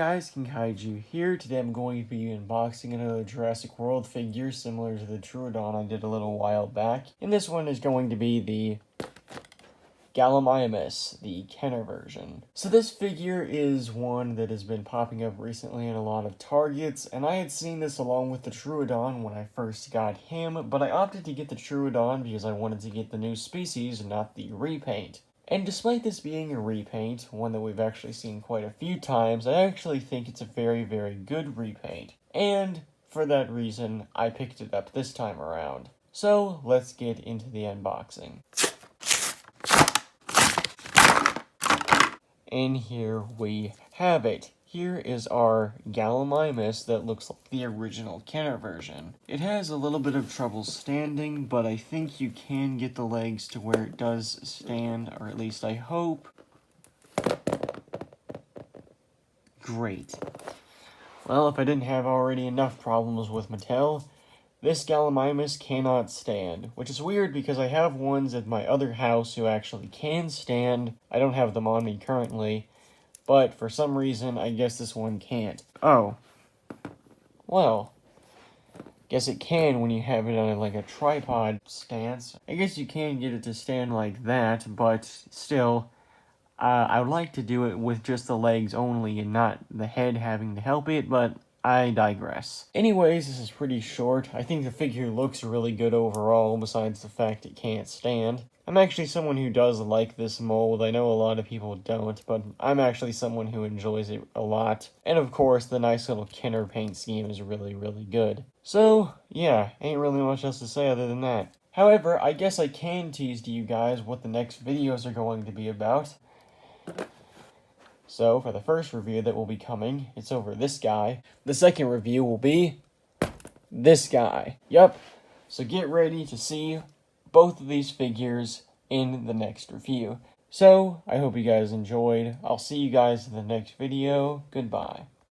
guys, King Kaiju here. Today I'm going to be unboxing another Jurassic World figure similar to the Troodon I did a little while back. And this one is going to be the Gallimimus, the Kenner version. So this figure is one that has been popping up recently in a lot of Targets, and I had seen this along with the Troodon when I first got him, but I opted to get the Troodon because I wanted to get the new species and not the repaint. And despite this being a repaint, one that we've actually seen quite a few times, I actually think it's a very, very good repaint. And for that reason, I picked it up this time around. So let's get into the unboxing. And here we have it. Here is our Gallimimus that looks like the original Kenner version. It has a little bit of trouble standing, but I think you can get the legs to where it does stand, or at least I hope. Great. Well, if I didn't have already enough problems with Mattel, this Gallimimus cannot stand, which is weird because I have ones at my other house who actually can stand. I don't have them on me currently, but for some reason, I guess this one can't. Oh. Well, guess it can when you have it on like a tripod stance. I guess you can get it to stand like that, but still, I would like to do it with just the legs only and not the head having to help it, but I digress. Anyways, this is pretty short. I think the figure looks really good overall, besides the fact it can't stand. I'm actually someone who does like this mold. I know a lot of people don't, but I'm actually someone who enjoys it a lot. And of course, the nice little Kenner paint scheme is really, really good. So, yeah, ain't really much else to say other than that. However, I guess I can tease to you guys what the next videos are going to be about. So, for the first review that will be coming, it's over this guy. The second review will be this guy. Yup. So get ready to see both of these figures in the next review. So, I hope you guys enjoyed. I'll see you guys in the next video. Goodbye.